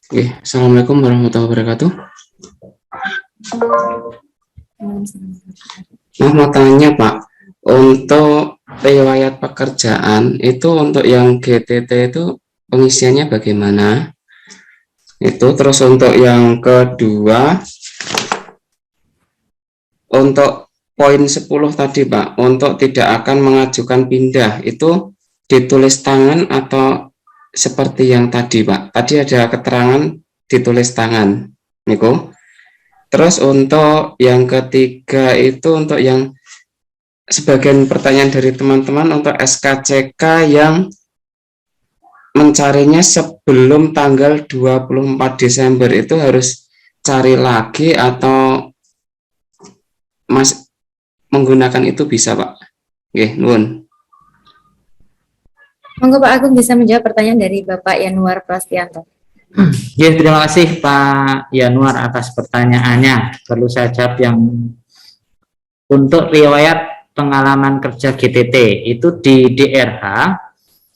Oke, Assalamualaikum warahmatullahi wabarakatuh. Nah, mau tanya Pak, untuk riwayat pekerjaan itu untuk yang GTT itu pengisiannya bagaimana? Itu terus untuk yang kedua, untuk poin 10 tadi Pak, untuk tidak akan mengajukan pindah, itu ditulis tangan atau seperti yang tadi Pak? Tadi ada keterangan ditulis tangan, Niko. Terus untuk yang ketiga itu untuk yang sebagian pertanyaan dari teman-teman untuk SKCK yang mencarinya sebelum tanggal 24 Desember itu harus cari lagi atau Mas menggunakan itu bisa Pak? Oke, nuwun. Monggo Pak Agung bisa menjawab pertanyaan dari Bapak Yanuar Prastianto. Ya, terima kasih Pak Yanuar atas pertanyaannya. Perlu saya jawab yang untuk riwayat pengalaman kerja GTT itu di DRH,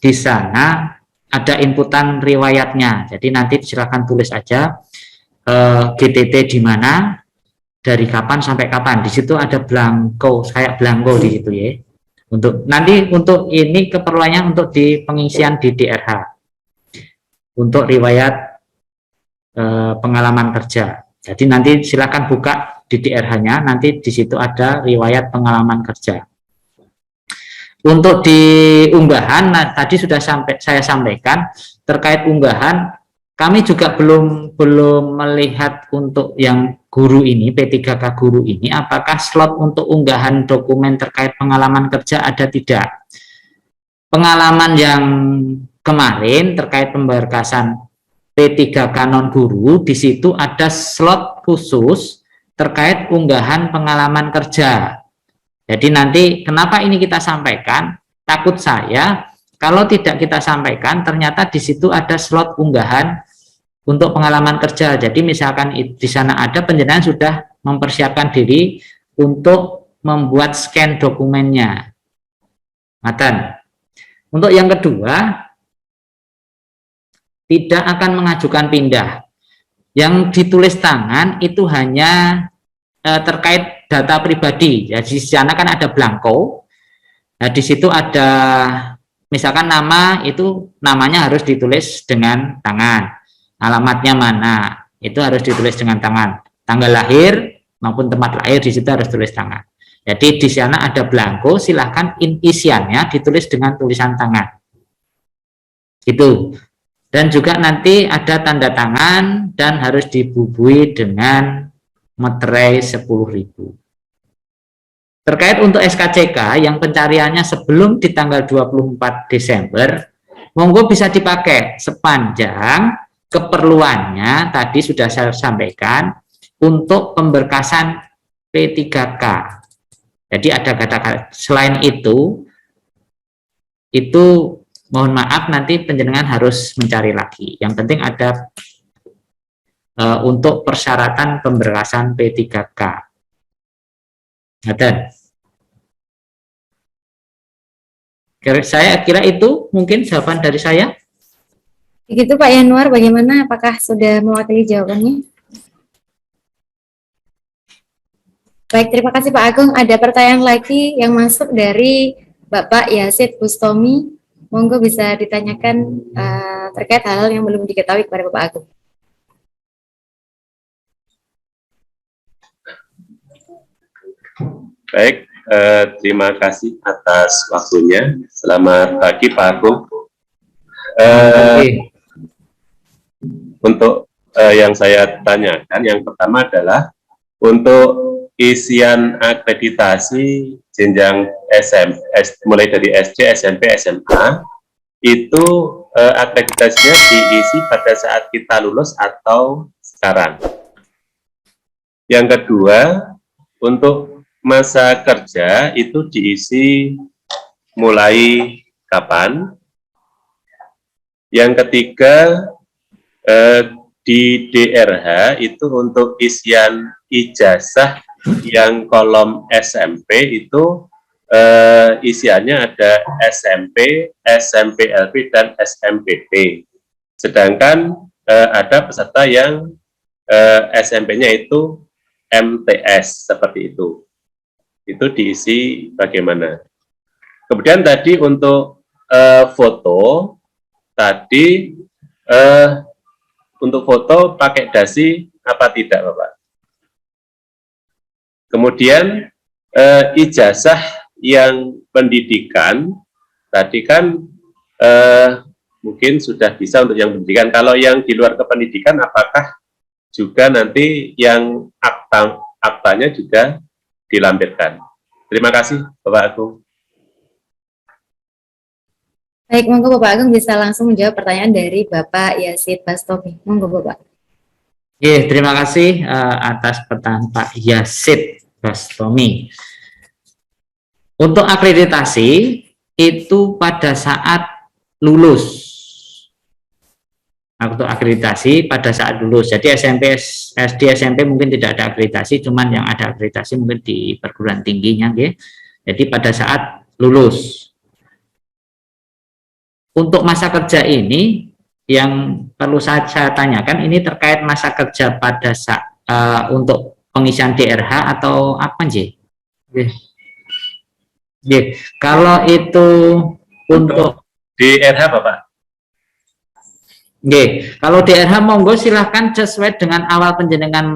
di sana ada inputan riwayatnya. Jadi nanti silakan tulis aja GTT di mana, dari kapan sampai kapan. Di situ ada blanko, kayak blanko di situ ya. Untuk nanti untuk ini keperluannya untuk di pengisian di DRH. Untuk riwayat pengalaman kerja. Jadi nanti silakan buka di DRH-nya, nanti di situ ada riwayat pengalaman kerja. Untuk di unggahan, nah, tadi sudah saya sampaikan terkait unggahan, kami juga belum melihat untuk yang guru ini, P3K guru ini, apakah slot untuk unggahan dokumen terkait pengalaman kerja ada tidak. Pengalaman yang kemarin terkait pemberkasan P3K non guru, di situ ada slot khusus terkait unggahan pengalaman kerja. Jadi nanti kenapa ini kita sampaikan? Takut saya kalau tidak kita sampaikan ternyata di situ ada slot unggahan untuk pengalaman kerja. Jadi misalkan di sana ada penjenengan sudah mempersiapkan diri untuk membuat scan dokumennya. Ngaten. Untuk yang kedua, tidak akan mengajukan pindah. Yang ditulis tangan itu hanya terkait data pribadi. Jadi di sana kan ada blanko. Nah, di situ ada misalkan nama, itu namanya harus ditulis dengan tangan. Alamatnya mana? Itu harus ditulis dengan tangan. Tanggal lahir maupun tempat lahir di situ harus tulis tangan. Jadi di sana ada blanko, silahkan isiannya ditulis dengan tulisan tangan. Gitu. Dan juga nanti ada tanda tangan dan harus dibubui dengan materai 10.000. Terkait untuk SKCK yang pencariannya sebelum di tanggal 24 Desember, monggo bisa dipakai sepanjang keperluannya tadi sudah saya sampaikan untuk pemberkasan P3K. Jadi ada kata-kata selain itu mohon maaf nanti penjenengan harus mencari lagi. Yang penting ada untuk persyaratan pemberkasan P3K. Saya kira itu mungkin jawaban dari saya. Begitu Pak Yanuar, bagaimana? Apakah sudah mewakili jawabannya? Baik, terima kasih Pak Agung. Ada pertanyaan lagi yang masuk dari Bapak Yasid Bustomi. Monggo bisa ditanyakan terkait hal-hal yang belum diketahui kepada Bapak Agung. Baik, terima kasih atas waktunya. Selamat pagi Pak Agung. Untuk yang saya tanyakan, yang pertama adalah untuk isian akreditasi jenjang mulai dari SD, SMP, SMA, itu akreditasinya diisi pada saat kita lulus atau sekarang. Yang kedua, untuk masa kerja itu diisi mulai kapan? Yang ketiga, di DRH itu untuk isian ijazah yang kolom SMP itu isiannya ada SMP, SMPLP, dan SMPP. Sedangkan ada peserta yang SMP-nya itu MTS seperti itu. Itu diisi bagaimana. Kemudian tadi untuk foto, tadi untuk foto pakai dasi apa tidak, Bapak? Kemudian ijazah yang pendidikan, tadi kan mungkin sudah bisa untuk yang pendidikan. Kalau yang di luar kependidikan, apakah juga nanti yang aktanya juga dilampirkan? Terima kasih, Bapak Agung. Baik, monggo Bapak Agung bisa langsung menjawab pertanyaan dari Bapak Yazid Bastomi. Monggo Bapak. Terima kasih atas pertanyaan Pak Yazid Bastomi. Untuk akreditasi itu pada saat lulus. Untuk akreditasi pada saat lulus. Jadi SMP, SD, SMP mungkin tidak ada akreditasi, cuman yang ada akreditasi mungkin di perguruan tingginya, ya. Jadi pada saat lulus. Untuk masa kerja ini yang perlu saya tanyakan, ini terkait masa kerja pada saat untuk pengisian DRH atau apa, J? Kalau itu untuk DRH, Bapak. Kalau DRH monggo silahkan sesuai dengan awal penjenengan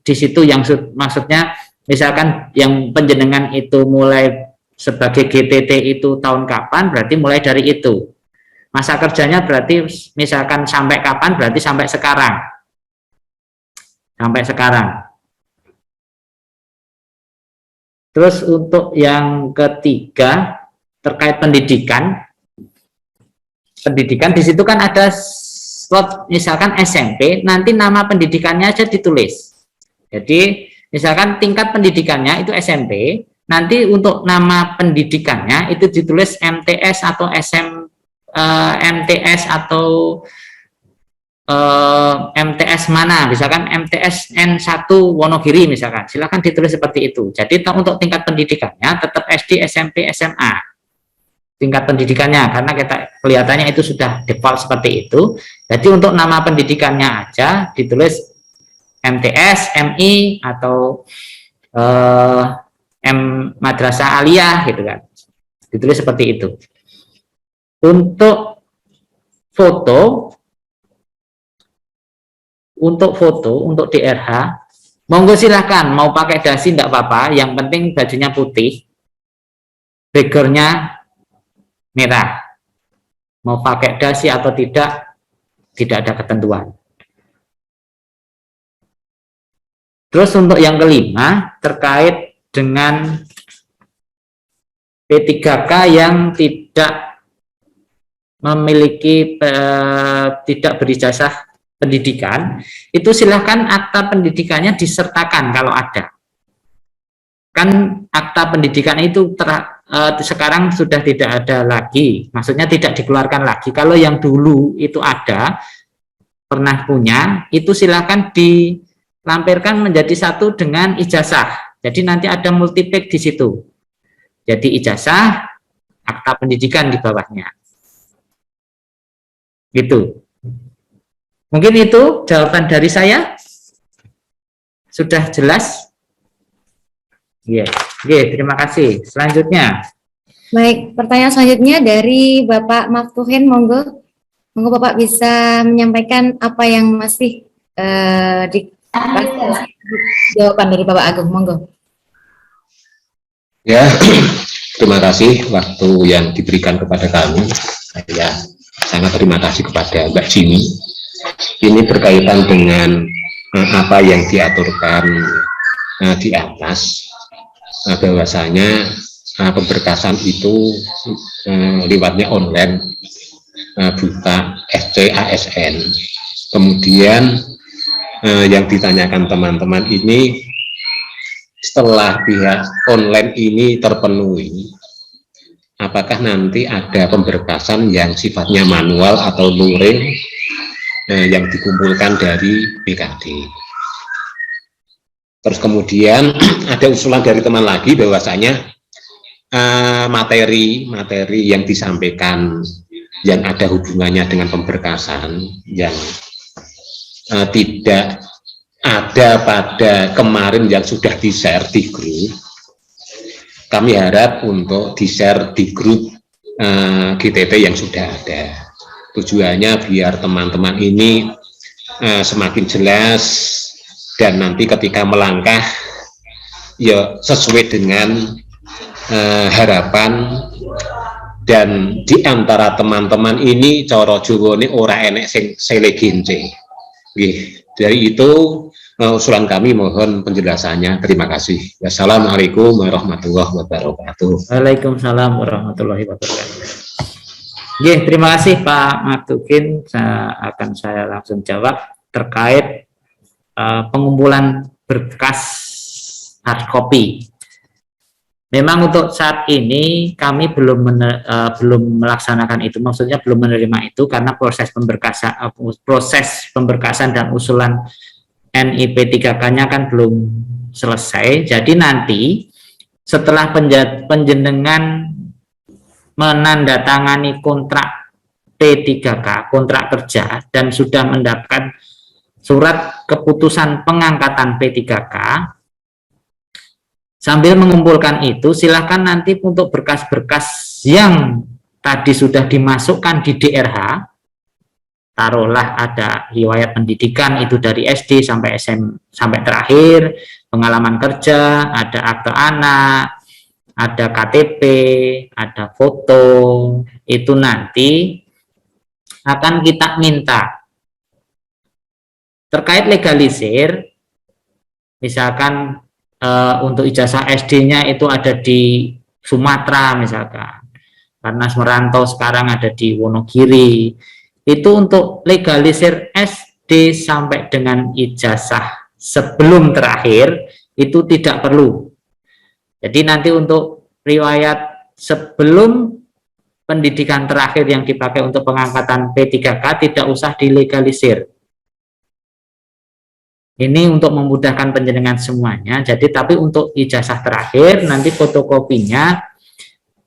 di situ, yang maksudnya misalkan yang penjenengan itu mulai sebagai GTT itu tahun kapan, berarti mulai dari itu. Masa kerjanya berarti misalkan sampai kapan, berarti sampai sekarang. Sampai sekarang. Terus untuk yang ketiga terkait pendidikan. Pendidikan di situ kan ada slot, misalkan SMP, nanti nama pendidikannya aja ditulis. Jadi misalkan tingkat pendidikannya itu SMP, nanti untuk nama pendidikannya itu ditulis MTS atau MTS atau MTS mana, misalkan MTS N1 Wonogiri misalkan, silakan ditulis seperti itu. Jadi untuk tingkat pendidikannya tetap SD, SMP, SMA tingkat pendidikannya, karena kita kelihatannya itu sudah default seperti itu. Jadi untuk nama pendidikannya aja ditulis MTS, MI atau Madrasah Aliyah gitu kan, ditulis seperti itu. Untuk foto, untuk DRH, monggo silahkan mau pakai dasi enggak apa-apa, yang penting bajunya putih, backgroundnya merah. Mau pakai dasi atau tidak ada ketentuan. Terus untuk yang kelima terkait dengan P3K yang tidak memiliki tidak berijazah pendidikan, itu silahkan akta pendidikannya disertakan kalau ada. Kan akta pendidikan itu sekarang sudah tidak ada lagi, maksudnya tidak dikeluarkan lagi. Kalau yang dulu itu ada, pernah punya, itu silakan dilampirkan menjadi satu dengan ijazah. Jadi nanti ada multipek di situ. Jadi ijazah, akta pendidikan di bawahnya. Gitu. Mungkin itu jawaban dari saya. Sudah jelas? Terima kasih. Selanjutnya. Baik, pertanyaan selanjutnya dari Bapak Maftuhin, monggo. Monggo Bapak bisa menyampaikan apa yang masih jawaban dari Bapak Agung, monggo. Ya, terima kasih waktu yang diberikan kepada kami. Saya sangat terima kasih kepada Mbak Jimmy. Ini berkaitan dengan apa yang diaturkan di atas. Bahwasanya pemberkasan itu lewatnya online, buta SC ASN. Kemudian yang ditanyakan teman-teman ini, setelah pihak online ini terpenuhi, apakah nanti ada pemberkasan yang sifatnya manual atau luring yang dikumpulkan dari BKD. Terus kemudian ada usulan dari teman lagi bahwasanya materi yang disampaikan yang ada hubungannya dengan pemberkasan yang tidak ada pada kemarin yang sudah di-share di grup, kami harap untuk di-share di grup GTT yang sudah ada. Tujuannya biar teman-teman ini semakin jelas, dan nanti ketika melangkah ya sesuai dengan harapan. Dan di antara teman-teman ini coro Jawa ini ora enek sing selegince. Dari itu usulan kami, mohon penjelasannya. Terima kasih. Wassalamualaikum warahmatullahi wabarakatuh. Waalaikumsalam warahmatullahi wabarakatuh. Terima kasih Pak Matukin. Saya langsung jawab terkait pengumpulan berkas hard copy. Memang untuk saat ini kami belum melaksanakan itu, maksudnya belum menerima itu karena proses pemberkasan dan usulan NIP 3K-nya kan belum selesai. Jadi nanti setelah penjenengan menandatangani kontrak P3K, kontrak kerja, dan sudah mendapatkan surat keputusan pengangkatan P3K, sambil mengumpulkan itu, silakan nanti untuk berkas-berkas yang tadi sudah dimasukkan di DRH, taruhlah ada riwayat pendidikan itu dari SD sampai sampai terakhir, pengalaman kerja, ada akte anak, ada KTP, ada foto, itu nanti akan kita minta. Terkait legalisir, misalkan untuk ijazah SD-nya itu ada di Sumatera misalkan, karena merantau sekarang ada di Wonogiri, itu untuk legalisir SD sampai dengan ijazah sebelum terakhir itu tidak perlu. Jadi nanti untuk riwayat sebelum pendidikan terakhir yang dipakai untuk pengangkatan P3K tidak usah dilegalisir. Ini untuk memudahkan penjenengan semuanya. Jadi tapi untuk ijazah terakhir nanti fotokopinya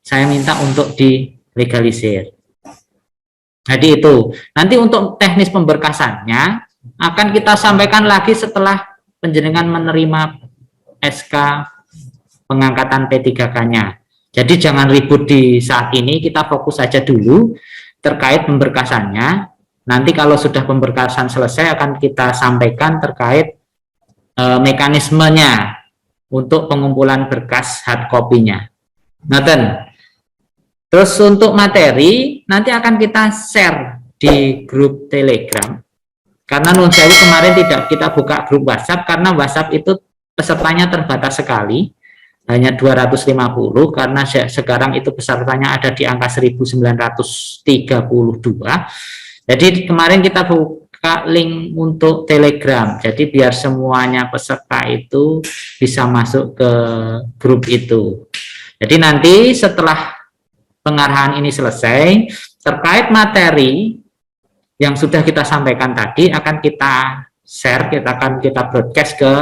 saya minta untuk dilegalisir. Jadi itu. Nanti untuk teknis pemberkasannya akan kita sampaikan lagi setelah penjenengan menerima SK pengangkatan P3K-nya. Jadi jangan ribut di saat ini, kita fokus saja dulu terkait pemberkasannya. Nanti kalau sudah pemberkasan selesai akan kita sampaikan terkait mekanismenya untuk pengumpulan berkas hard copy-nya. Terus untuk materi nanti akan kita share di grup Telegram. Karena nun sewu kemarin tidak kita buka grup WhatsApp karena WhatsApp itu pesertanya terbatas sekali, hanya 250 karena sekarang itu pesertanya ada di angka 1932. Jadi kemarin kita buka link untuk Telegram, jadi biar semuanya peserta itu bisa masuk ke grup itu. Jadi nanti setelah pengarahan ini selesai, terkait materi yang sudah kita sampaikan tadi akan kita share, akan kita broadcast ke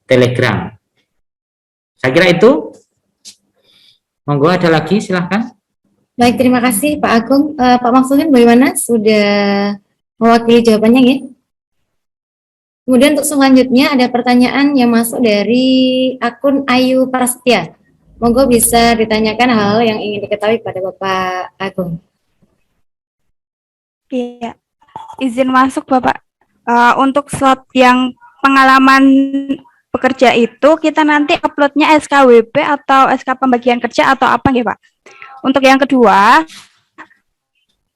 Telegram. Saya kira itu. Monggo ada lagi, silahkan. Baik, terima kasih Pak Agung. Pak Maksudin bagaimana? Sudah mewakili jawabannya ya? Kemudian untuk selanjutnya ada pertanyaan yang masuk dari akun Ayu Prasetya. Monggo bisa ditanyakan hal yang ingin diketahui pada Bapak Agung. Iya, izin masuk Bapak. Untuk slot yang pengalaman bekerja itu kita nanti uploadnya SKWP atau SK pembagian kerja atau apa ya Pak? Untuk yang kedua,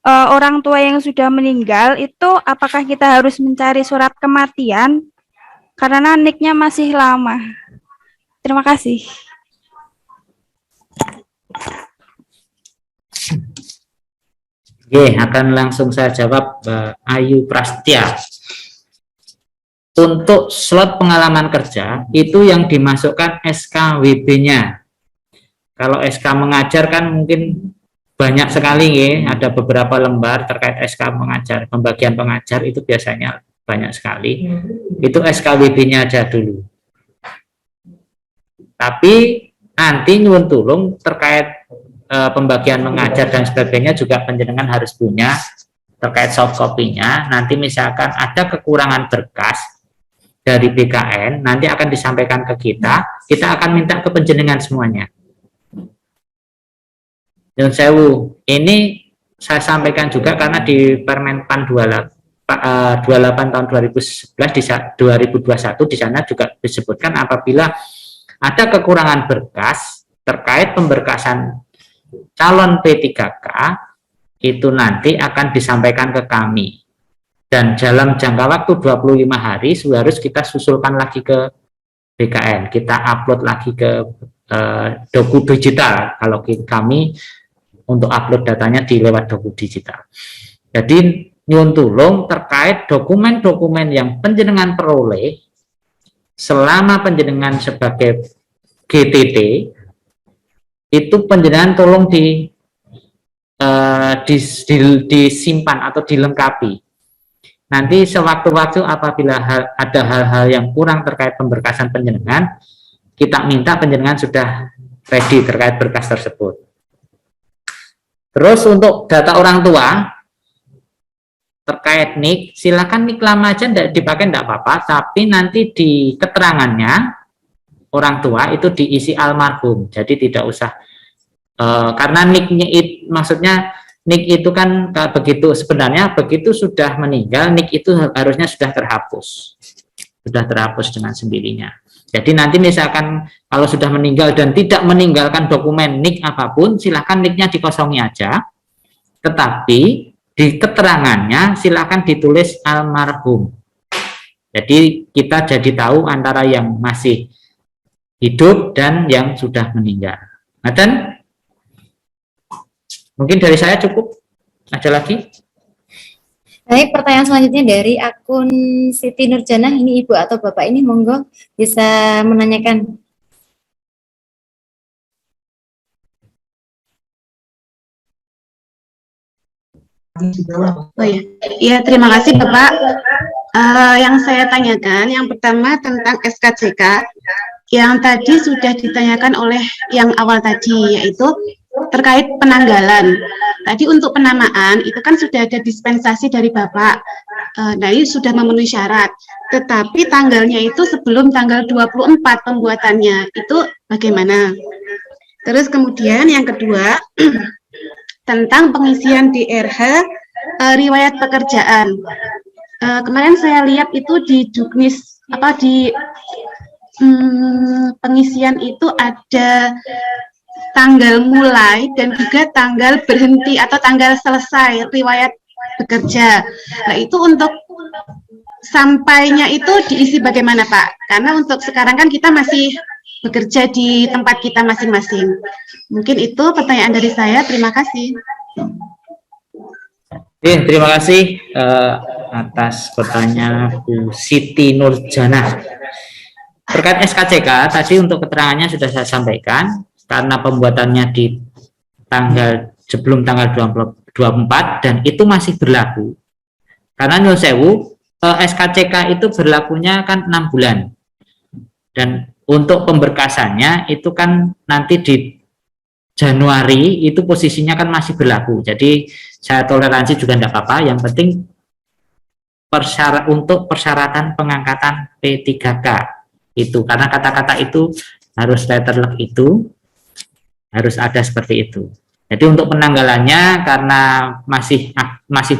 orang tua yang sudah meninggal itu apakah kita harus mencari surat kematian karena niknya masih lama? Terima kasih. Oke, akan langsung saya jawab Mbak Ayu Prasetya. Untuk slot pengalaman kerja itu yang dimasukkan SKWB-nya. Kalau SK mengajar kan mungkin banyak sekali ya, ada beberapa lembar terkait SK mengajar, pembagian pengajar itu biasanya banyak sekali. Itu SKWB-nya aja dulu. Tapi nanti nyuwun tulung terkait pembagian mengajar dan sebagainya juga penjenengan harus punya terkait soft copy-nya, nanti misalkan ada kekurangan berkas dari BKN, nanti akan disampaikan ke kita akan minta ke penjenengan semuanya. Nyun sewu, ini saya sampaikan juga karena di Permenpan 28 tahun 2011 di 2021 di sana juga disebutkan apabila ada kekurangan berkas terkait pemberkasan calon P3K itu nanti akan disampaikan ke kami, dan dalam jangka waktu 25 hari harus kita susulkan lagi ke BKN, kita upload lagi ke doku digital kalau kami untuk upload datanya di lewat doku digital. Jadi nyuwun tulung terkait dokumen-dokumen yang panjenengan peroleh selama panjenengan sebagai GTT itu panjenengan tolong disimpan atau dilengkapi. Nanti sewaktu-waktu apabila ada hal-hal yang kurang terkait pemberkasan panjenengan, kita minta panjenengan sudah ready terkait berkas tersebut. Terus untuk data orang tua terkait NIK, silakan NIK lama aja dipakai enggak apa-apa, tapi nanti di keterangannya orang tua itu diisi almarhum, jadi tidak usah karena NIK-nya maksudnya NIK itu kan begitu sebenarnya begitu sudah meninggal NIK itu harusnya sudah terhapus dengan sendirinya. Jadi nanti misalkan kalau sudah meninggal dan tidak meninggalkan dokumen NIK apapun, silakan NIK-nya dikosongi aja, tetapi di keterangannya silakan ditulis almarhum. Jadi kita jadi tahu antara yang masih hidup dan yang sudah meninggal. Nah, dan mungkin dari saya cukup. Ada lagi? Baik, pertanyaan selanjutnya dari akun Siti Nurjanah. Ini Ibu atau Bapak ini monggo bisa menanyakan. Oh ya, ya terima kasih Bapak. Yang saya tanyakan, yang pertama tentang SKCK, yang tadi sudah ditanyakan oleh yang awal tadi, yaitu terkait penanggalan. Tadi untuk penamaan itu kan sudah ada dispensasi dari Bapak, nah ini sudah memenuhi syarat, tetapi tanggalnya itu sebelum tanggal 24 pembuatannya, itu bagaimana? Terus kemudian yang kedua, tentang pengisian DRH riwayat pekerjaan. Kemarin saya lihat itu di Juknis, pengisian itu ada tanggal mulai dan juga tanggal berhenti atau tanggal selesai riwayat bekerja. Nah itu untuk sampainya itu diisi bagaimana Pak? Karena untuk sekarang kan kita masih bekerja di tempat kita masing-masing. Mungkin itu pertanyaan dari saya. Terima kasih. Terima kasih atas pertanyaan Bu Siti Nurjanah. Terkait SKCK tadi untuk keterangannya sudah saya sampaikan, karena pembuatannya di tanggal sebelum tanggal 24 dan itu masih berlaku. Karena nyuwun sewu, SKCK itu berlakunya kan 6 bulan. Dan untuk pemberkasannya itu kan nanti di Januari itu posisinya kan masih berlaku. Jadi saya toleransi juga tidak apa-apa, yang penting untuk persyaratan pengangkatan P3K itu, karena kata-kata itu harus letterlock itu harus ada seperti itu. Jadi untuk penanggalannya karena masih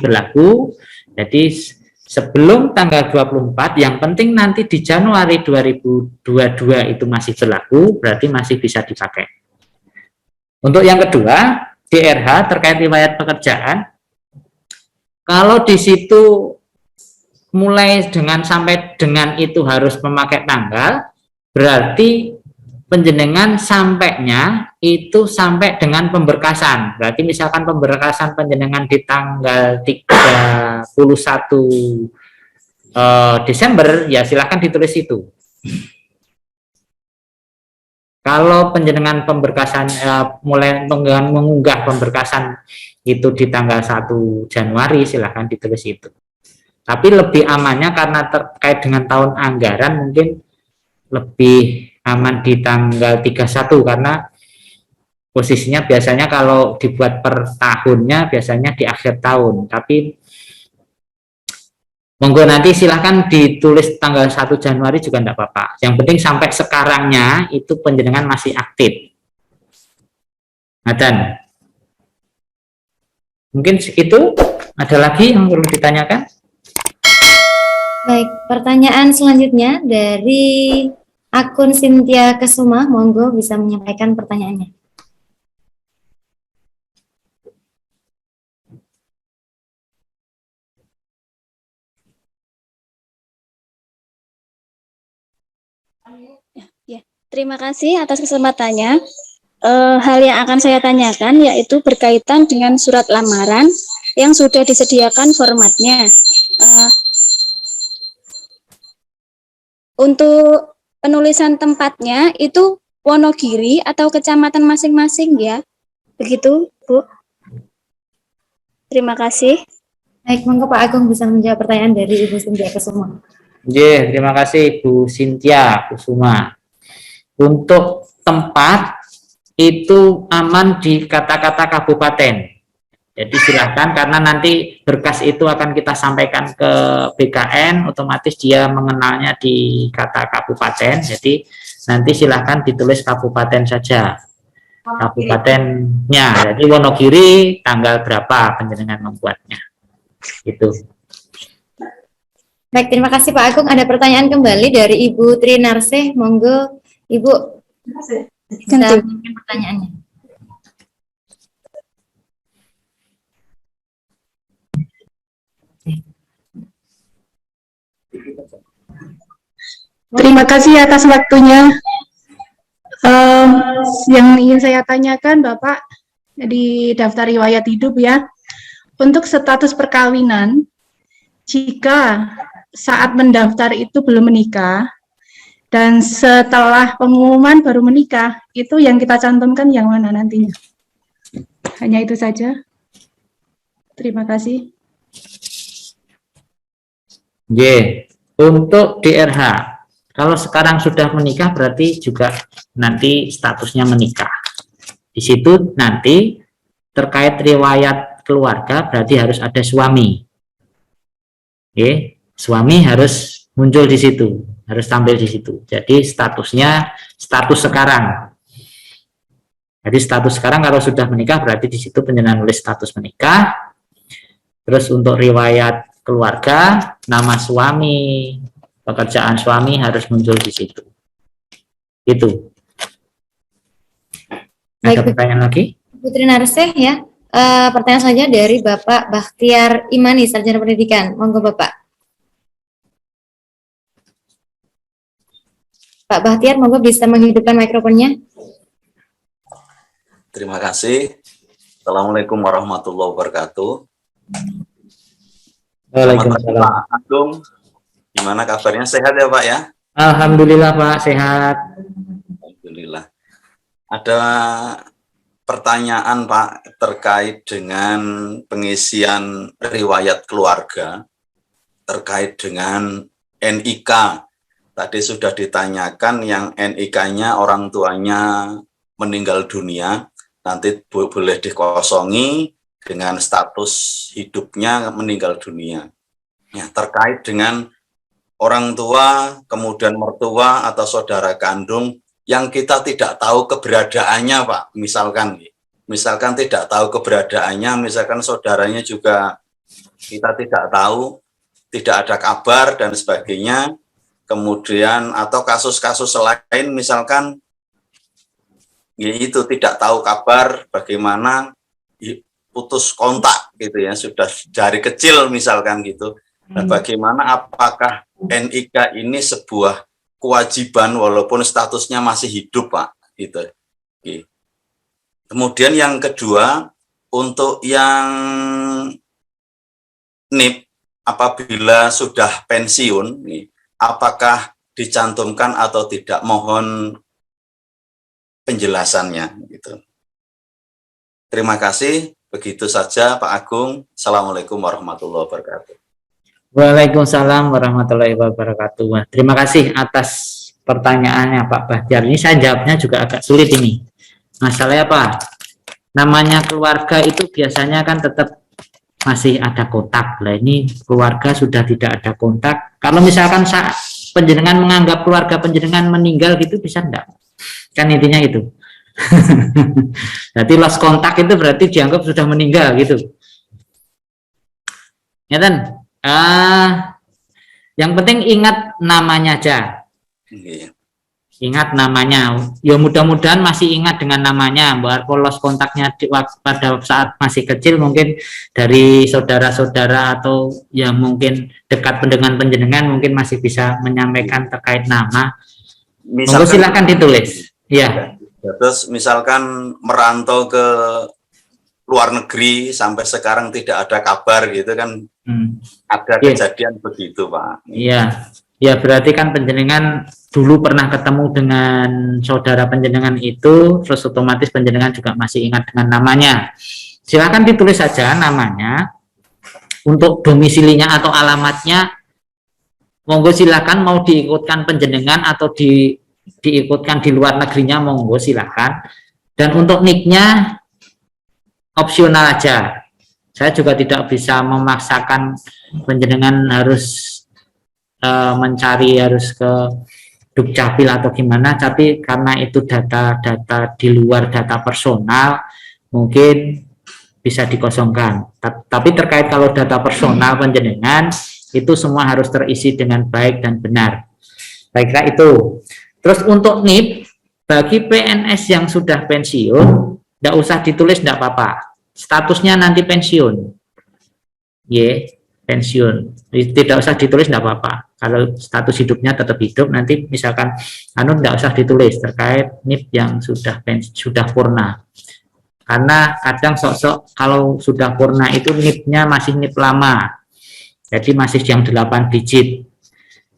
berlaku, jadi sebelum tanggal 24, yang penting nanti di Januari 2022 itu masih berlaku, berarti masih bisa dipakai. Untuk yang kedua, DRH terkait riwayat pekerjaan, kalau di situ mulai dengan sampai dengan itu harus memakai tanggal, berarti penjenengan sampainya itu sampai dengan pemberkasan. Berarti misalkan pemberkasan penjenengan di tanggal 31 Desember, ya silahkan ditulis itu. Kalau penjenengan pemberkasan mulai mengunggah pemberkasan itu di tanggal 1 Januari, silahkan ditulis itu. Tapi lebih amannya karena terkait dengan tahun anggaran mungkin lebih aman di tanggal 31, karena posisinya biasanya kalau dibuat per tahunnya biasanya di akhir tahun, tapi Monggo nanti silahkan ditulis tanggal 1 Januari juga enggak apa-apa. Yang penting sampai sekarangnya itu penjenengan masih aktif. Dan mungkin segitu. Ada lagi yang perlu ditanyakan? Baik, pertanyaan selanjutnya dari akun Cynthia Kesuma, monggo bisa menyampaikan pertanyaannya. Ya, terima kasih atas kesempatannya. Hal yang akan saya tanyakan yaitu berkaitan dengan surat lamaran yang sudah disediakan formatnya. Untuk penulisan tempatnya itu Wonogiri atau kecamatan masing-masing ya, begitu Bu. Terima kasih. Baik, monggo Pak Agung bisa menjawab pertanyaan dari Ibu Cynthia Kesuma. Terima kasih Bu Cynthia Kusuma. Untuk tempat itu aman di kata-kata kabupaten. Jadi silahkan, karena nanti berkas itu akan kita sampaikan ke BKN, otomatis dia mengenalnya di kata kabupaten. Jadi nanti silahkan ditulis kabupaten saja, kabupatennya. Jadi Wonogiri tanggal berapa penjenengan membuatnya. Itu. Baik, terima kasih Pak Agung. Ada pertanyaan kembali dari Ibu Trinarsih. Monggo Ibu bisa menyampaikan pertanyaannya. Terima kasih atas waktunya. Yang ingin saya tanyakan Bapak di daftar riwayat hidup ya, untuk status perkawinan, jika saat mendaftar itu belum menikah dan setelah pengumuman baru menikah, itu yang kita cantumkan yang mana nantinya? Hanya itu saja. Terima kasih. Untuk DRH, kalau sekarang sudah menikah berarti juga nanti statusnya menikah. Di situ nanti terkait riwayat keluarga berarti harus ada suami. Suami harus muncul di situ, harus tampil di situ. Jadi statusnya status sekarang. Jadi status sekarang kalau sudah menikah berarti di situ penjenengan nulis status menikah. Terus untuk riwayat keluarga, nama suami, pekerjaan suami harus muncul di situ. Itu. Ada pertanyaan lagi? Putri Narseh ya. Pertanyaan selanjutnya dari Bapak Bakhtiar Imani, Sarjana Pendidikan. Monggo Bapak. Pak Bakhtiar, monggo bisa menghidupkan mikrofonnya. Terima kasih. Assalamualaikum warahmatullahi wabarakatuh. Waalaikumsalam. Pak Agung, gimana kabarnya? Sehat ya Pak ya? Alhamdulillah Pak, sehat. Alhamdulillah. Ada pertanyaan Pak terkait dengan pengisian riwayat keluarga terkait dengan NIK. Tadi sudah ditanyakan yang NIK-nya orang tuanya meninggal dunia, nanti boleh dikosongi dengan status hidupnya meninggal dunia. Ya, terkait dengan orang tua, kemudian mertua atau saudara kandung yang kita tidak tahu keberadaannya, Pak. Misalkan tidak tahu keberadaannya, misalkan saudaranya juga kita tidak tahu, tidak ada kabar dan sebagainya. Kemudian atau kasus-kasus lain misalkan itu tidak tahu kabar, bagaimana putus kontak gitu ya, sudah dari kecil misalkan gitu. Nah, bagaimana apakah NIK ini sebuah kewajiban walaupun statusnya masih hidup, Pak, gitu. Oke. Kemudian yang kedua, untuk yang NIP apabila sudah pensiun, apakah dicantumkan atau tidak? Mohon penjelasannya gitu. Terima kasih. Begitu saja Pak Agung. Assalamualaikum warahmatullahi wabarakatuh. Waalaikumsalam warahmatullahi wabarakatuh. Terima kasih atas pertanyaannya Pak Bahtiar. Ini saya jawabnya juga agak sulit ini. Masalahnya apa? Namanya keluarga itu biasanya kan tetap masih ada kontak. Nah, ini keluarga sudah tidak ada kontak. Kalau misalkan saat penjenengan menganggap keluarga penjenengan meninggal gitu, bisa enggak? Kan intinya itu. Jadi lost kontak itu berarti dianggap sudah meninggal gitu. Ya kan? Yang penting ingat namanya aja. Iya. Ingat namanya. Ya mudah-mudahan masih ingat dengan namanya. Walaupun lost kontaknya pada saat masih kecil mungkin dari saudara-saudara atau yang mungkin dekat dengan penjenengan mungkin masih bisa menyampaikan terkait nama. Monggo silakan ditulis. Ya. Terus misalkan merantau ke luar negeri sampai sekarang tidak ada kabar gitu kan, ada kejadian begitu Pak. Iya, ya berarti kan penjenengan dulu pernah ketemu dengan saudara penjenengan itu, terus otomatis penjenengan juga masih ingat dengan namanya. Silakan ditulis saja namanya, untuk domisilinya atau alamatnya, monggo silakan mau diikutkan penjenengan atau diikutkan di luar negerinya, monggo silakan. Dan untuk nicknya opsional aja. Saya juga tidak bisa memaksakan penjenengan harus mencari harus ke Dukcapil atau gimana, tapi karena itu data-data di luar data personal mungkin bisa dikosongkan. Tapi terkait kalau data personal penjenengan itu semua harus terisi dengan baik dan benar. Baiklah itu. Terus untuk NIP bagi PNS yang sudah pensiun, tidak usah ditulis, tidak apa-apa. Statusnya nanti pensiun, pensiun. Tidak usah ditulis, tidak apa-apa. Kalau status hidupnya tetap hidup, nanti misalkan tidak usah ditulis terkait NIP yang sudah purna. Karena kadang sok-sok kalau sudah purna itu NIP-nya masih NIP lama, jadi masih yang 8 digit.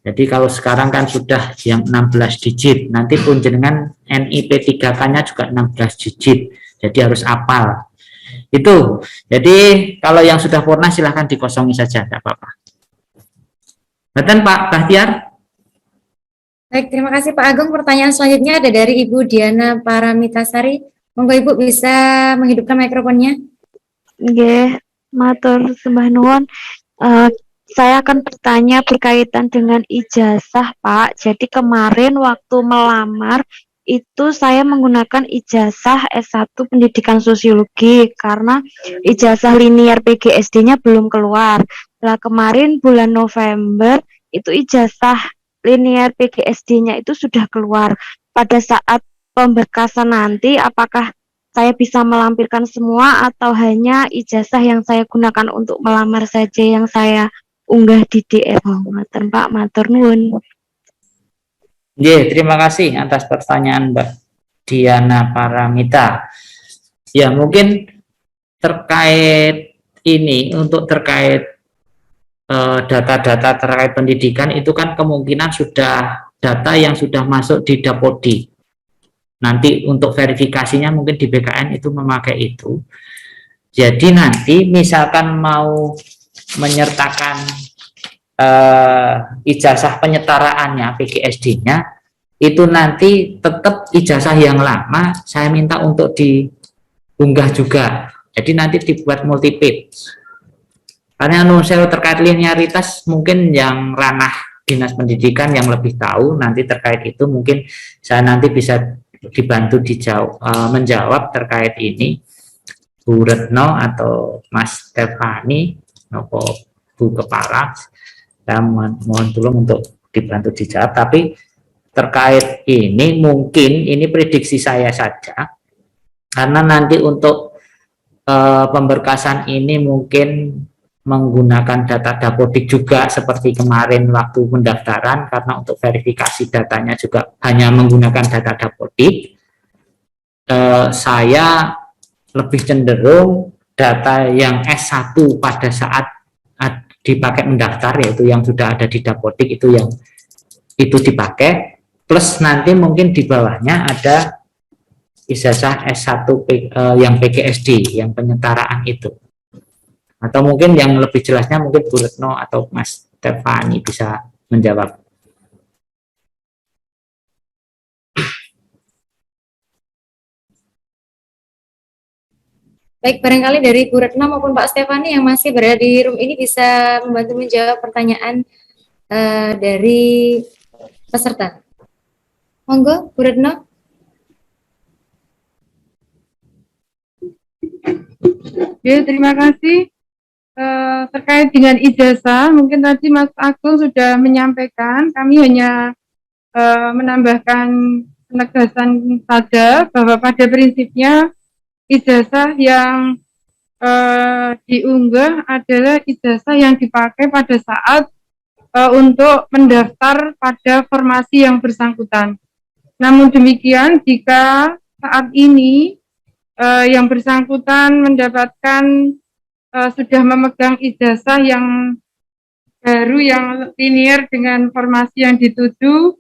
Jadi kalau sekarang kan sudah yang 16 digit, nanti pun jenengan NIP3K-nya juga 16 digit, jadi harus hafal. Itu, jadi kalau yang sudah purna silahkan dikosongi saja, tidak apa-apa. Betul Pak Bahtiar? Baik, terima kasih Pak Agung. Pertanyaan selanjutnya ada dari Ibu Diana Paramitasari. Monggo Ibu bisa menghidupkan mikrofonnya. Nggih, matur sembah nuwun. Saya akan bertanya berkaitan dengan ijazah, Pak. Jadi kemarin waktu melamar itu saya menggunakan ijazah S1 Pendidikan Sosiologi karena ijazah linear PGSD-nya belum keluar. Nah, kemarin bulan November itu ijazah linear PGSD-nya itu sudah keluar. Pada saat pemberkasan nanti apakah saya bisa melampirkan semua atau hanya ijazah yang saya gunakan untuk melamar saja yang saya unggah di DR? Matur Pak, matur nuwun. Terima kasih atas pertanyaan Mbak Diana Paramita. Ya, mungkin terkait ini, untuk terkait data-data terkait pendidikan itu kan kemungkinan sudah data yang sudah masuk di Dapodik. Nanti untuk verifikasinya mungkin di BKN itu memakai itu. Jadi nanti misalkan mau menyertakan ijazah penyetaraannya PGSD-nya, itu nanti tetap ijazah yang lama saya minta untuk diunggah juga. Jadi nanti dibuat multi page. Karena saya terkait linearitas mungkin yang ranah dinas pendidikan yang lebih tahu, nanti terkait itu mungkin saya nanti bisa dibantu menjawab terkait ini Bu Retno atau Mas Stefani atau Bu Kepala. Saya mohon tolong untuk dibantu dijawab. Tapi terkait ini mungkin ini prediksi saya saja, karena nanti untuk pemberkasan ini mungkin menggunakan data Dapodik juga seperti kemarin waktu pendaftaran, karena untuk verifikasi datanya juga hanya menggunakan data Dapodik. Saya lebih cenderung data yang S1 pada saat dipakai mendaftar, yaitu yang sudah ada di Dapodik itu yang itu dipakai, plus nanti mungkin di bawahnya ada ijazah S1 yang PGSD yang penyetaraan itu. Atau mungkin yang lebih jelasnya mungkin Bu Retno atau Mas Stefani bisa menjawab. Baik, barangkali dari Bu Retno maupun Pak Stefani yang masih berada di room ini bisa membantu menjawab pertanyaan dari peserta. Monggo, Bu Retno. Ya, terima kasih. Terkait dengan ijazah, mungkin tadi Mas Agung sudah menyampaikan, kami hanya menambahkan penegasan saja bahwa pada prinsipnya ijazah yang diunggah adalah ijazah yang dipakai pada saat untuk mendaftar pada formasi yang bersangkutan. Namun demikian, jika saat ini yang bersangkutan mendapatkan sudah memegang ijazah yang baru yang linear dengan formasi yang dituju,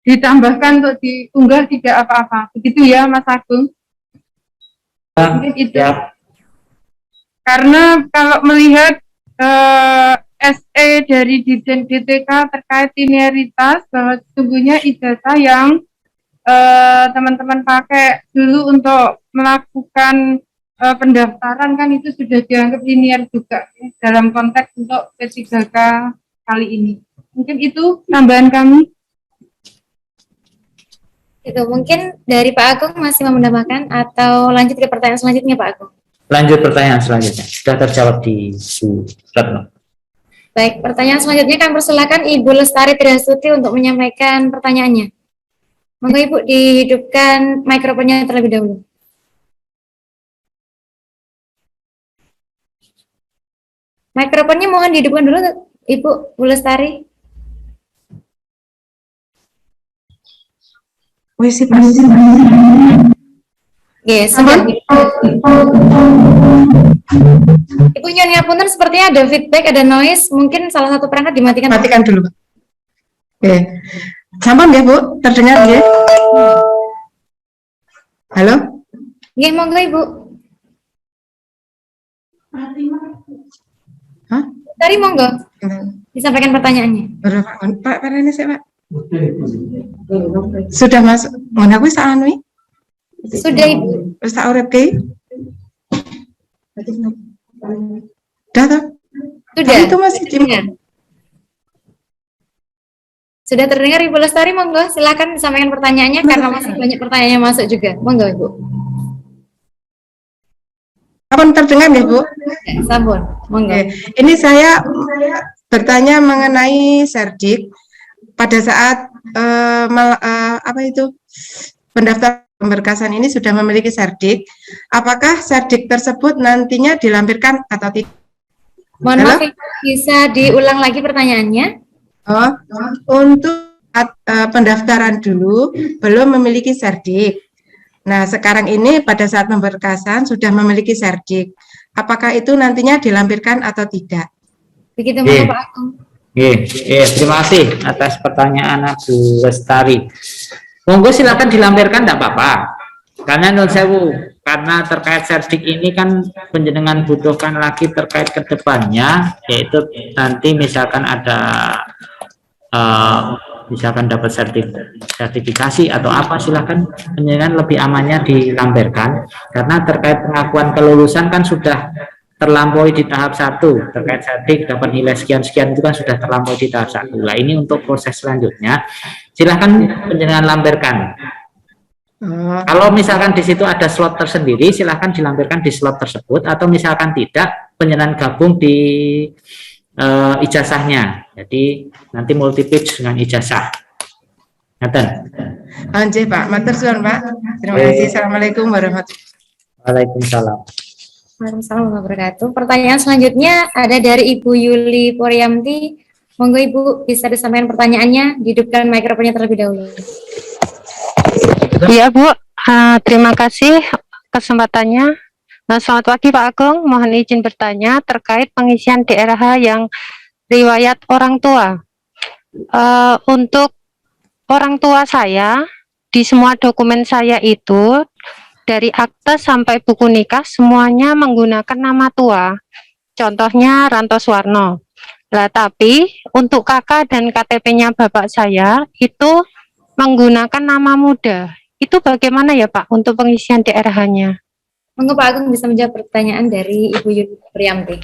ditambahkan untuk diunggah tidak apa-apa. Begitu ya, Mas Agung? Mungkin itu. Ya. Karena kalau melihat SE dari Dirjen DTK terkait linearitas, bahwa sesungguhnya ijazah yang teman-teman pakai dulu untuk melakukan pendaftaran kan itu sudah dianggap linear juga ya, dalam konteks untuk P3K kali ini. Mungkin itu tambahan kami. Itu mungkin dari Pak Agung masih mau menambahkan atau lanjut ke pertanyaan selanjutnya Pak Agung? Lanjut pertanyaan selanjutnya. Sudah terjawab di Bu Retno. Baik, pertanyaan selanjutnya kami persilakan Ibu Lestari Triastuti untuk menyampaikan pertanyaannya. Monggo Ibu dihidupkan mikrofonnya terlebih dahulu. Mikrofonnya mohon dihidupkan dulu Ibu Bu Lestari. Yes, sudah. Ibu Nyun Ngapunten sepertinya ada feedback, ada noise, mungkin salah satu perangkat dimatikan. Matikan dulu, Pak. Oke. Sampun ya, Bu? Terdengar ya? Halo? Nggih, monggo Ibu. Hah? Dari monggo. Disampaikan pertanyaannya. Pak, ini saya, Pak. Sudah masuk. Mohon aku saanui. Sudah Ibu. Wis tak urip ki. Sudah toh? Sudah. Itu masih terdengar. Sudah terdengar Ibu Lestari, monggo silakan disampaikan pertanyaannya karena masih banyak pertanyaannya masuk juga. Monggo Ibu. Apa terdengar ya, Bu? Sampun, monggo. Ini saya bertanya mengenai Serdik pada saat pendaftar pemberkasan ini sudah memiliki Serdik, apakah Serdik tersebut nantinya dilampirkan atau tidak? Mohon maaf, bisa diulang lagi pertanyaannya? Oh, untuk pendaftaran dulu belum memiliki Serdik. Nah, sekarang ini pada saat pemberkasan sudah memiliki Serdik. Apakah itu nantinya dilampirkan atau tidak? Begitu monggo Pak Agung. Terima kasih atas pertanyaan Bu Lestari. Monggo silakan dilampirkan, tidak apa-apa. Karena menurut saya, karena terkait Serdik ini kan penjenengan butuhkan lagi terkait ke depannya, yaitu nanti misalkan ada misalkan dapat sertifikasi atau apa, silakan penjenengan lebih amannya dilampirkan, karena terkait pengakuan kelulusan kan sudah terlampaui di tahap 1, terkait Serdik dapat nilai sekian-sekian itu kan sudah terlampaui di tahap 1. Nah, ini untuk proses selanjutnya silahkan penjenengan lampirkan. Kalau misalkan di situ ada slot tersendiri, silahkan dilampirkan di slot tersebut, atau misalkan tidak, penjenengan gabung di ijazahnya. Jadi nanti multi page dengan ijazah. Ngaten. Anjir Pak, matur suwun Pak. Terima kasih. Assalamualaikum warahmatullahi wabarakatuh. Waalaikumsalam. Waalaikumsalam warahmatullahi wabarakatuh. Pertanyaan selanjutnya ada dari Ibu Yuli Poryamti. Monggo Ibu bisa disampaikan pertanyaannya, dihidupkan mikrofonnya terlebih dahulu. Iya Bu, terima kasih kesempatannya. Selamat pagi Pak Agung, mohon izin bertanya terkait pengisian DRH yang riwayat orang tua. Untuk orang tua saya, di semua dokumen saya itu, dari akte sampai buku nikah, semuanya menggunakan nama tua. Contohnya Ranto Suwarno. Lah, tapi untuk kakak dan KTP-nya bapak saya, itu menggunakan nama muda. itu bagaimana ya Pak untuk pengisian DRH-nya? Monggo Pak Agung bisa menjawab pertanyaan dari Ibu Yuni Priamti.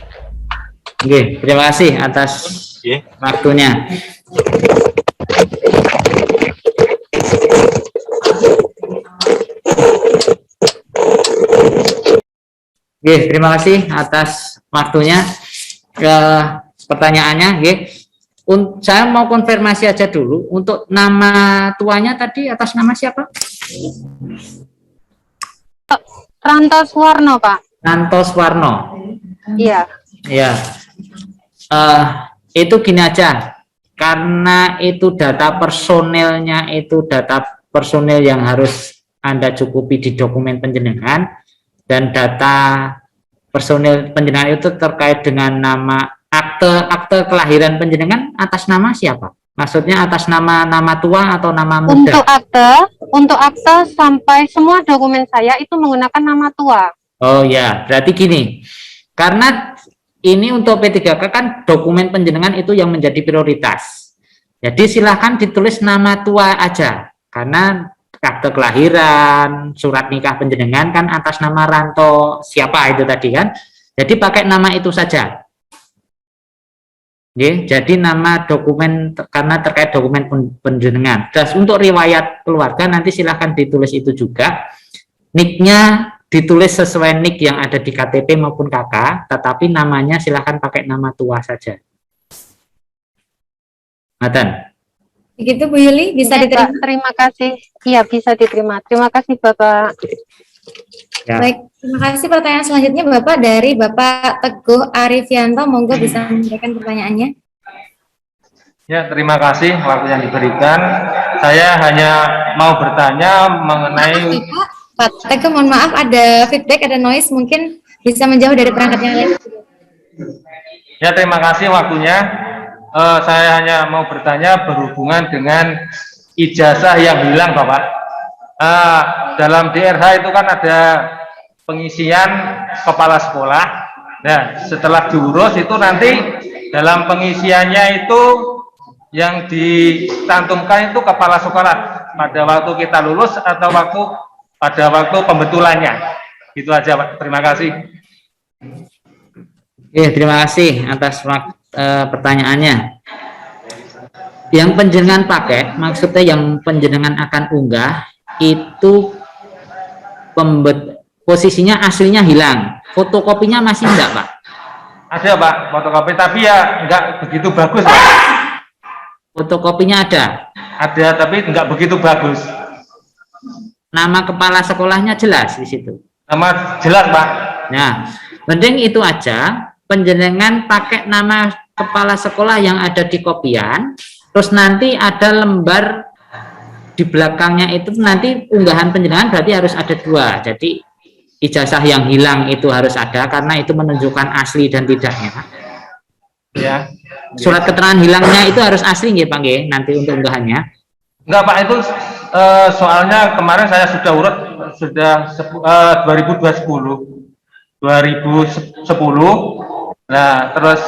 Oke, terima kasih atas waktunya. Oke, terima kasih atas waktunya. Pertanyaannya, saya mau konfirmasi aja dulu. Untuk nama tuanya tadi atas nama siapa? Ranto Suwarno, Pak. Ranto Suwarno. Iya. Ya. Itu gini aja. Karena itu data personilnya, itu data personil yang harus Anda cukupi di dokumen penjenengan, dan data personil penjenengan itu terkait dengan nama akte kelahiran penjenengan atas nama siapa? Maksudnya atas nama tua atau nama muda? Untuk akte sampai semua dokumen saya itu menggunakan nama tua. Oh ya, berarti gini. Karena ini untuk P3K kan dokumen penjenengan itu yang menjadi prioritas. Jadi silahkan ditulis nama tua aja. Karena akte kelahiran, surat nikah penjenengan kan atas nama Ranto siapa itu tadi kan. Jadi pakai nama itu saja. Jadi nama dokumen karena terkait dokumen penjenengan. Terus untuk riwayat keluarga nanti silahkan ditulis itu juga. Nicknya ditulis sesuai nick yang ada di KTP maupun KK, tetapi namanya silahkan pakai nama tua saja. Matan. Begitu Bu Yuli, bisa diterima? Terima kasih. Iya, bisa diterima. Terima kasih Bapak. Ya. Baik, terima kasih. Pertanyaan selanjutnya Bapak dari Bapak Teguh Arifianto, monggo bisa menyampaikan pertanyaannya. Ya, terima kasih waktu yang diberikan. Saya hanya mau bertanya mengenai Pak Teguh, mohon maaf ada feedback, ada noise, mungkin bisa menjauh dari perangkat yang lain. Ya, terima kasih waktunya. Saya hanya mau bertanya berhubungan dengan ijazah yang hilang, Bapak. Dalam DRH itu kan ada pengisian kepala sekolah. Nah, setelah diurus itu nanti dalam pengisiannya itu yang dicantumkan itu kepala sekolah pada waktu kita lulus atau pada waktu pembetulannya. Itu aja, Pak. Terima kasih. Terima kasih atas pertanyaannya. Yang penjenengan pakai, maksudnya yang penjenengan akan unggah, itu posisinya aslinya hilang. Fotokopinya masih enggak, Pak? Ada, Pak, fotokopi, tapi ya enggak begitu bagus, Pak. Fotokopinya ada? Ada, tapi enggak begitu bagus. Nama kepala sekolahnya jelas di situ? Nama jelas, Pak. Nah, penting itu aja, penjenengan pakai nama kepala sekolah yang ada di kopian, terus nanti ada lembar di belakangnya itu nanti unggahan penjenengan berarti harus ada dua. Jadi ijazah yang hilang itu harus ada karena itu menunjukkan asli dan tidaknya. Ya. Surat keterangan hilangnya itu harus asli nggih, Pak nggih, nanti untuk unggahannya. Enggak, Pak, itu soalnya kemarin saya sudah urut sudah 2010. Nah, terus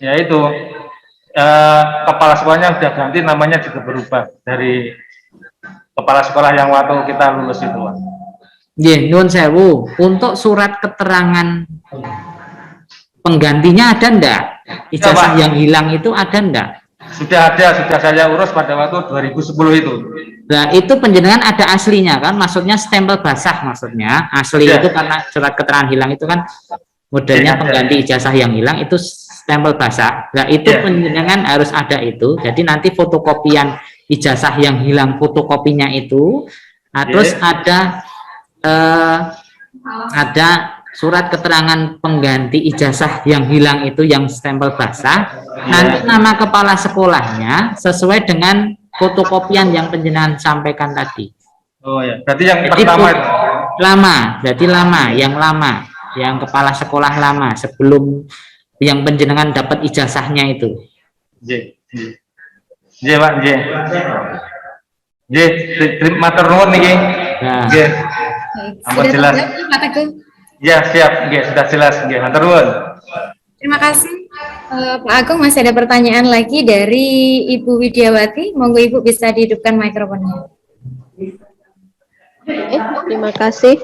ya itu kepala sekolahnya sudah ganti, namanya juga berubah dari kepala sekolah yang waktu kita lulus itu, Pak. Nggih, nyuwun sewu. Untuk surat keterangan penggantinya ada enggak? Ijazah yang hilang itu ada enggak? Sudah ada, sudah saya urus pada waktu 2010 itu. Nah, itu penjenengan ada aslinya kan? Maksudnya stempel basah maksudnya. Asli itu karena surat keterangan hilang itu kan modelnya pengganti ijazah yang hilang itu stempel basah. Nah, itu penjenengan harus ada itu. Jadi nanti fotokopian ijazah yang hilang fotokopinya itu, terus ada surat keterangan pengganti ijazah yang hilang itu yang stempel basah. Nanti nama kepala sekolahnya sesuai dengan fotokopian yang penjenengan sampaikan tadi. Oh ya, berarti yang pertama itu berarti yang lama, yang kepala sekolah lama sebelum yang penjenengan dapat ijazahnya itu. Nggih, Pak, nggih. Nggih, matur nuwun niki. Nggih. Ampun jelas. Pak Teguh. Ya, siap. Nggih, sudah jelas. Nggih, matur nuwun. Terima kasih. Pak Agung, masih ada pertanyaan lagi dari Ibu Widiawati. Monggo Ibu bisa dihidupkan mikrofonnya. Terima kasih.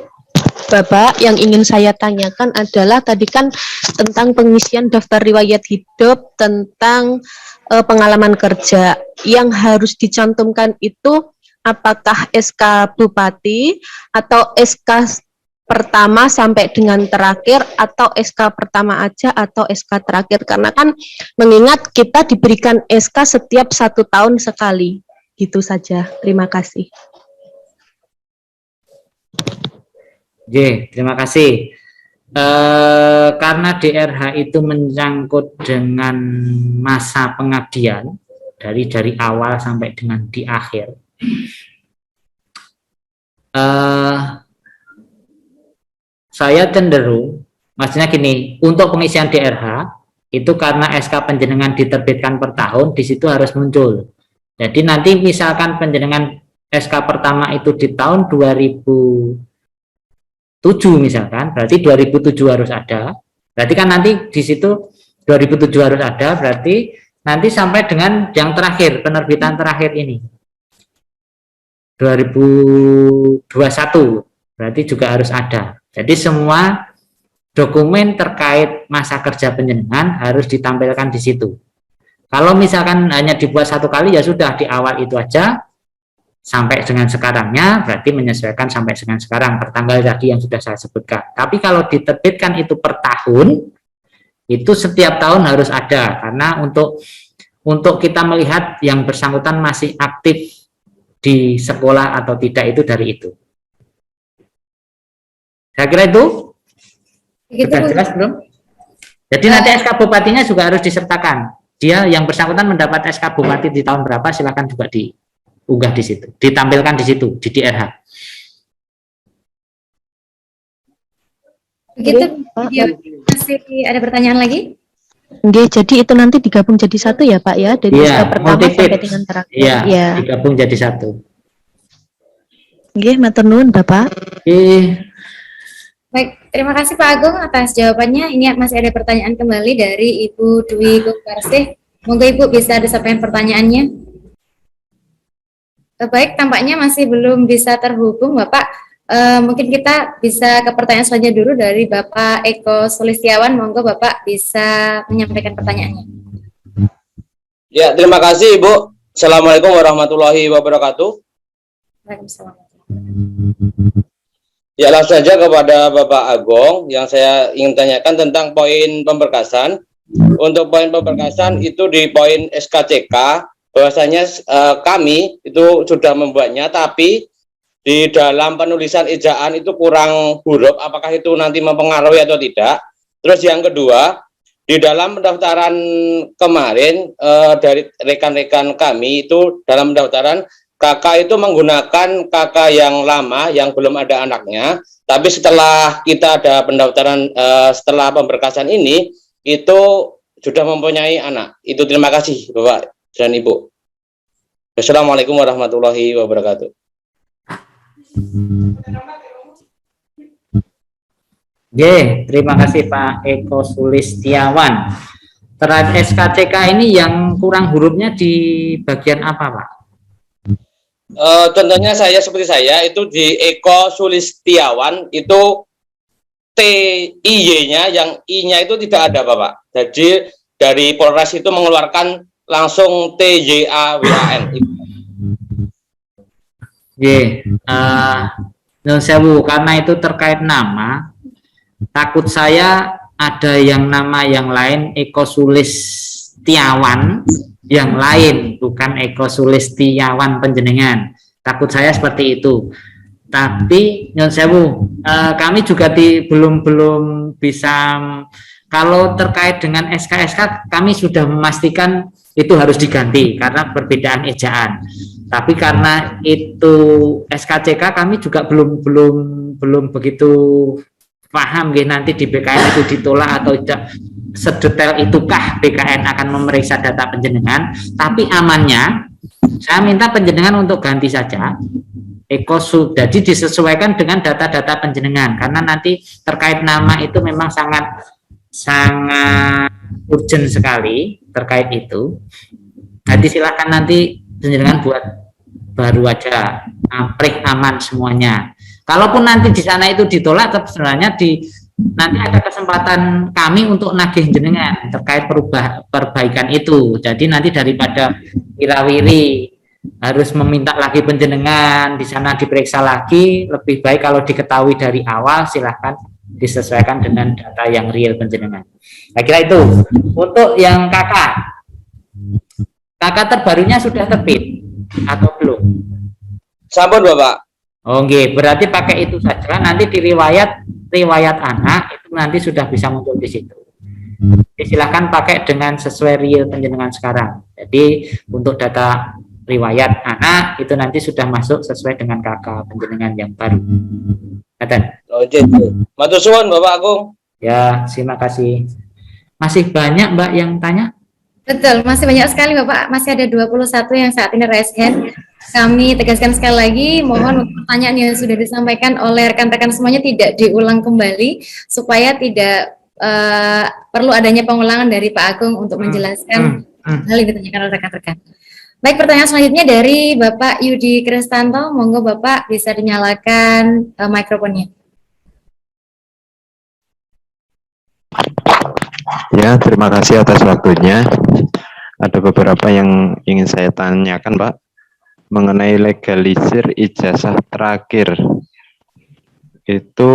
Bapak, yang ingin saya tanyakan adalah tadi kan tentang pengisian daftar riwayat hidup tentang pengalaman kerja yang harus dicantumkan itu apakah SK Bupati atau SK pertama sampai dengan terakhir atau SK pertama aja atau SK terakhir, karena kan mengingat kita diberikan SK setiap 1 tahun sekali. Gitu saja. Terima kasih. Oke, terima kasih. Karena DRH itu menyangkut dengan masa pengabdian dari awal sampai dengan di akhir. Saya cenderung, maksudnya gini, untuk pengisian DRH itu karena SK penjenengan diterbitkan per tahun, di situ harus muncul. Jadi nanti misalkan penjenengan SK pertama itu di tahun 2007 misalkan, berarti 2007 harus ada. Berarti kan nanti di situ 2007 harus ada, berarti nanti sampai dengan yang terakhir, penerbitan terakhir ini 2021, berarti juga harus ada. Jadi semua dokumen terkait masa kerja penjenengan harus ditampilkan di situ. Kalau misalkan hanya dibuat 1 kali, ya sudah di awal itu aja sampai dengan sekarangnya, berarti menyesuaikan sampai dengan sekarang per tanggal tadi yang sudah saya sebutkan. Tapi kalau diterbitkan itu per tahun, itu setiap tahun harus ada, karena untuk kita melihat yang bersangkutan masih aktif di sekolah atau tidak itu dari itu. Saya kira itu sudah jelas belum? Jadi nanti SK Bupatinya juga harus disertakan. Dia yang bersangkutan mendapat SK Bupati di tahun berapa, silakan juga diunggah di situ, ditampilkan di situ di DRH. Begitu, masih ada pertanyaan lagi? Oke, jadi itu nanti digabung jadi satu ya Pak ya, dari SK pertama sampai dengan terakhir. Iya, ya. digabung jadi satu. Oke, matur nuwun Bapak. Baik, terima kasih Pak Agung atas jawabannya. Ini masih ada pertanyaan kembali dari Ibu Dwi Kukarsih. Monggo Ibu bisa disampaikan pertanyaannya. Baik, tampaknya masih belum bisa terhubung Bapak. Mungkin kita bisa ke pertanyaan selanjutnya dulu dari Bapak Eko Sulistiawan. Monggo Bapak bisa menyampaikan pertanyaannya. Ya, terima kasih Ibu. Assalamualaikum warahmatullahi wabarakatuh. Waalaikumsalam. Ya, langsung saja kepada Bapak Agung yang saya ingin tanyakan tentang poin pemberkasan. Untuk poin pemberkasan itu di poin SKCK, bahwasanya kami itu sudah membuatnya, tapi di dalam penulisan ejaan itu kurang huruf, apakah itu nanti mempengaruhi atau tidak? Terus yang kedua, di dalam pendaftaran kemarin dari rekan-rekan kami itu dalam pendaftaran kakak itu menggunakan kakak yang lama yang belum ada anaknya, tapi setelah kita ada pendaftaran setelah pemberkasan ini itu sudah mempunyai anak. Itu terima kasih Bapak dan Ibu. Assalamualaikum warahmatullahi wabarakatuh. Oke, terima kasih Pak Eko Sulistiawan. Terhadap SKCK ini yang kurang hurufnya di bagian apa Pak? Contohnya saya seperti saya itu di Eko Sulistiawan itu TIY-nya yang I-nya itu tidak ada Bapak. Jadi dari Polres itu mengeluarkan langsung TYAWAN. Nun sewu, karena itu terkait nama, takut saya ada yang nama yang lain Eko Sulistiawan yang lain, bukan Eko Sulistiawan panjenengan. Takut saya seperti itu. Tapi nyun sewu, kami juga belum bisa. Kalau terkait dengan SK kami sudah memastikan itu harus diganti karena perbedaan ejaan. Tapi karena itu SKCK kami juga belum begitu paham nanti di BKN itu ditolak atau tidak. Sedetail itukah BKN akan memeriksa data penjenengan, tapi amannya saya minta penjenengan untuk ganti saja jadi disesuaikan dengan data-data penjenengan, karena nanti terkait nama itu memang sangat urgent sekali terkait itu. Jadi silakan nanti penjenengan buat baru aja aman semuanya. Kalaupun nanti di sana itu ditolak, sebenarnya nanti ada kesempatan kami untuk nagih jenengan terkait perbaikan itu. Jadi nanti daripada wirawiri harus meminta lagi penjenengan di sana diperiksa lagi, lebih baik kalau diketahui dari awal, silahkan disesuaikan dengan data yang real penjenengan. Saya kira itu. Untuk yang kakak terbarunya sudah terbit atau belum? Sampun Bapak. Oh nggih, berarti pakai itu saja. Nanti di riwayat anak itu nanti sudah bisa muncul di situ. Jadi silahkan pakai dengan sesuai real penjenengan sekarang. Jadi untuk data riwayat anak itu nanti sudah masuk sesuai dengan kakak penjenengan yang baru. Ngaten. Oh, matur suwun Bapak Agung. Ya, terima kasih. Masih banyak Mbak yang tanya? Betul, masih banyak sekali Bapak. Masih ada 21 yang saat ini raise hand. Kami tegaskan sekali lagi, mohon untuk pertanyaan yang sudah disampaikan oleh rekan-rekan semuanya tidak diulang kembali, supaya tidak perlu adanya pengulangan dari Pak Agung untuk menjelaskan hal yang ditanyakan oleh rekan-rekan. Baik, pertanyaan selanjutnya dari Bapak Yudi Kristanto. Monggo Bapak bisa dinyalakan mikrofonnya. Ya, terima kasih atas waktunya. Ada beberapa yang ingin saya tanyakan, Pak, mengenai legalisir ijazah terakhir. Itu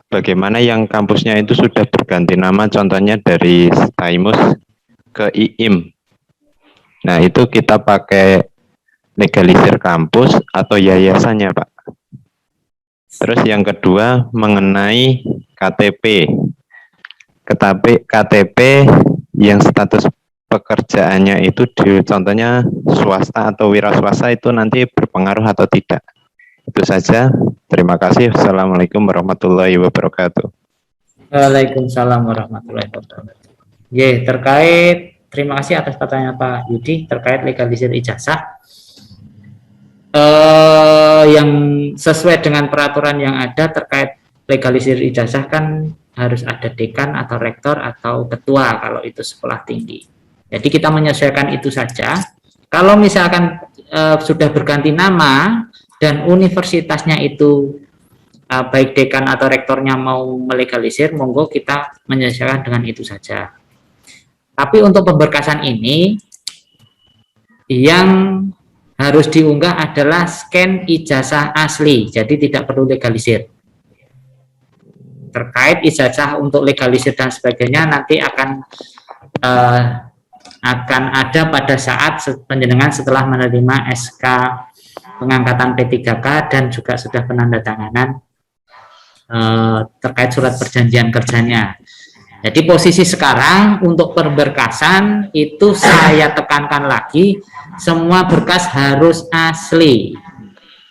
bagaimana yang kampusnya itu sudah berganti nama, contohnya dari Staimus ke IIM. Nah, itu kita pakai legalisir kampus atau yayasannya, Pak. Terus yang kedua mengenai KTP. KTP yang status pekerjaannya itu contohnya swasta atau wira swasta itu nanti berpengaruh atau tidak. Itu saja. Terima kasih. Assalamualaikum warahmatullahi wabarakatuh. Waalaikumsalam warahmatullahi wabarakatuh. Terima kasih atas pertanyaan Pak Yudi terkait legalisir ijazah. Yang sesuai dengan peraturan yang ada terkait legalisir ijazah kan harus ada dekan atau rektor atau ketua kalau itu sekolah tinggi. Jadi kita menyesuaikan itu saja. Kalau misalkan sudah berganti nama dan universitasnya itu baik dekan atau rektornya mau melegalisir, monggo kita menyesuaikan dengan itu saja. Tapi untuk pemberkasan ini yang harus diunggah adalah scan ijazah asli, jadi tidak perlu legalisir. Terkait ijazah untuk legalisir dan sebagainya nanti akan ada pada saat penjenengan setelah menerima SK pengangkatan P3K dan juga sudah penandatanganan terkait surat perjanjian kerjanya. Jadi posisi sekarang untuk pemberkasan itu saya tekankan lagi, semua berkas harus asli,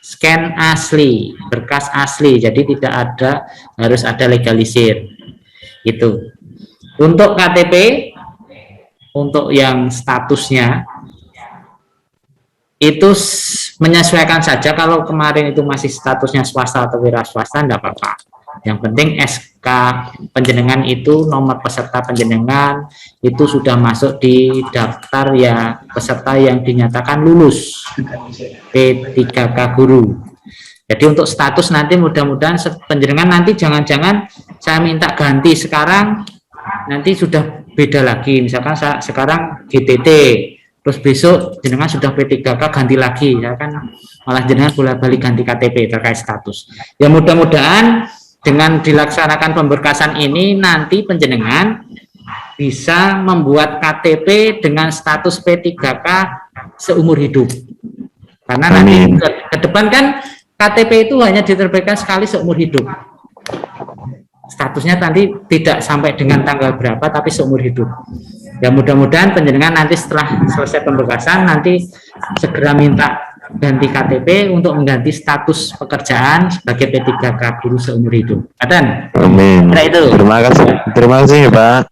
scan asli, berkas asli, jadi tidak ada, harus ada legalisir. Itu. Untuk KTP, untuk yang statusnya itu menyesuaikan saja. Kalau kemarin itu masih statusnya swasta atau wira swasta, enggak apa-apa. Yang penting SK penjenengan itu, nomor peserta penjenengan itu sudah masuk di daftar ya peserta yang dinyatakan lulus P3K guru. Jadi untuk status nanti mudah-mudahan penjenengan nanti jangan-jangan saya minta ganti sekarang nanti sudah beda lagi. Misalkan saya sekarang GTT, terus besok jenengan sudah P3K ganti lagi, ya kan malah jenengan bolak-balik ganti KTP terkait status. Ya mudah-mudahan dengan dilaksanakan pemberkasan ini nanti penjenengan bisa membuat KTP dengan status P3K seumur hidup. Karena nanti ke depan kan KTP itu hanya diterbitkan sekali seumur hidup. Statusnya nanti tidak sampai dengan tanggal berapa tapi seumur hidup. Ya mudah-mudahan penjenengan nanti setelah selesai pemberkasan nanti segera minta ganti KTP untuk mengganti status pekerjaan sebagai P3K guru seumur hidup. Adan. Amin. Nah, itu. Terima kasih Pak.